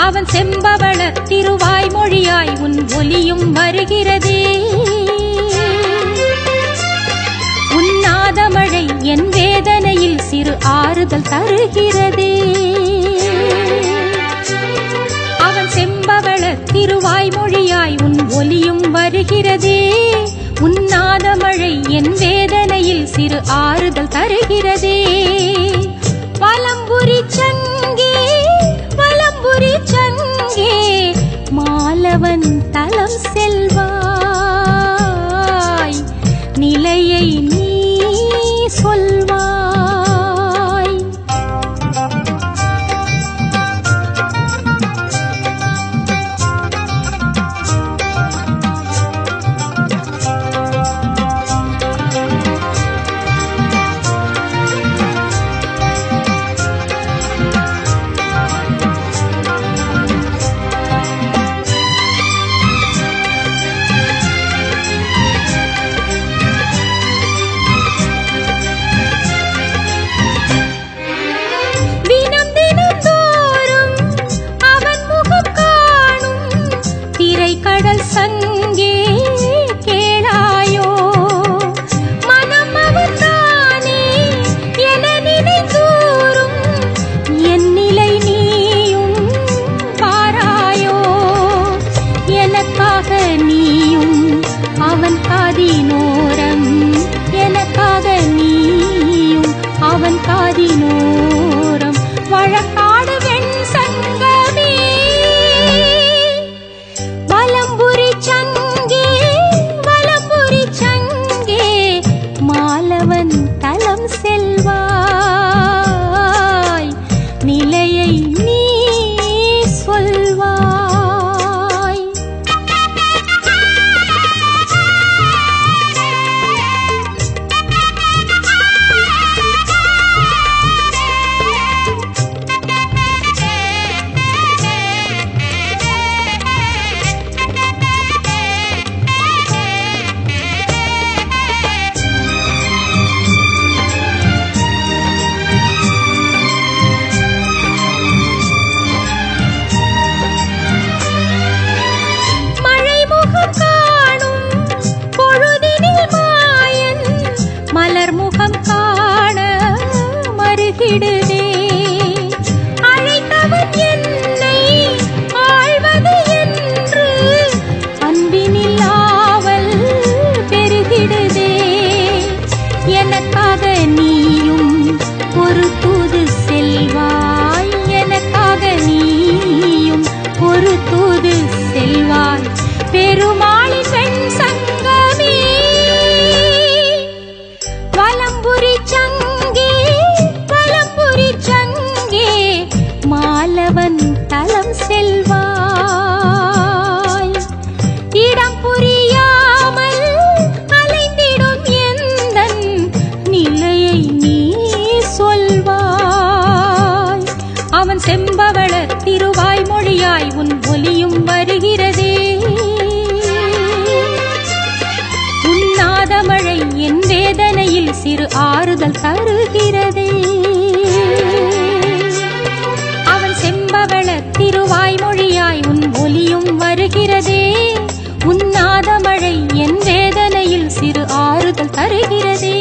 அவன் செம்பவள திருவாய்மொழியாய் உன் ஒலியும் வருகிறதே. உன்னாதமழை என் வேதனையில் சிறு ஆறுதல் தருகிறதே. அவன் செம்பவள திருவாய்மொழியாய் உன் ஒலியும் வருகிறதே. உன்னாதமழை என் வேதனையில் சிறு ஆறுதல் தருகிறதே. வலம்புரி சங்கே வலம்புரி சங்கே மாலவன் தலம் செல்வாய், நிலையை நீ சொல்வாய். கடல் சங்கே கேளாயோ, மனம் அவன்தானே என நினைந்தூரும் என் நிலை நீயும் பாராயோ. எனக்காக நீயும் அவன் காதினோரம், எனக்காக நீயும் அவன் காதினோரம் வழக்காடு வெண் சங்கமே. வலம்புரி சங்கே வலம்புரி சங்கே மாலவன் தலம் செல்வாய், நிலையை நீ சொல்வாய். மலர்முகம் காண மருகிடுதே. அழைத்தவன் என்னை ஆழ்வது என்று அன்பினில் ஆவல் பெருகிடுதே. எனக்காக நீயும் ஒரு தூது செல்வாய், எனக்காக நீயும் ஒரு தூது செல்வாய். பெருமாளின் வெண் சங்கமே வலம்புரி சங்கே வலம்புரி சங்கே மாலவன் தலம் செல்வாய். இடம் புரியாமல் அலைந்திடும் எந்தன் நிலையை நீ சொல்வாய். அவன் செம்பவள திருவாய்மொழியாய் உன் ஒலியும் வருகிறதே. உன்னாதமழை என் வேதனையில் சிறு ஆறுதல் தருகிறதே. அவன் செம்பவள திருவாய்மொழியாய் உன் ஒலியும் வருகிறதே. உன்னாதமழை என் வேதனையில் சிறு ஆறுதல் தருகிறதே.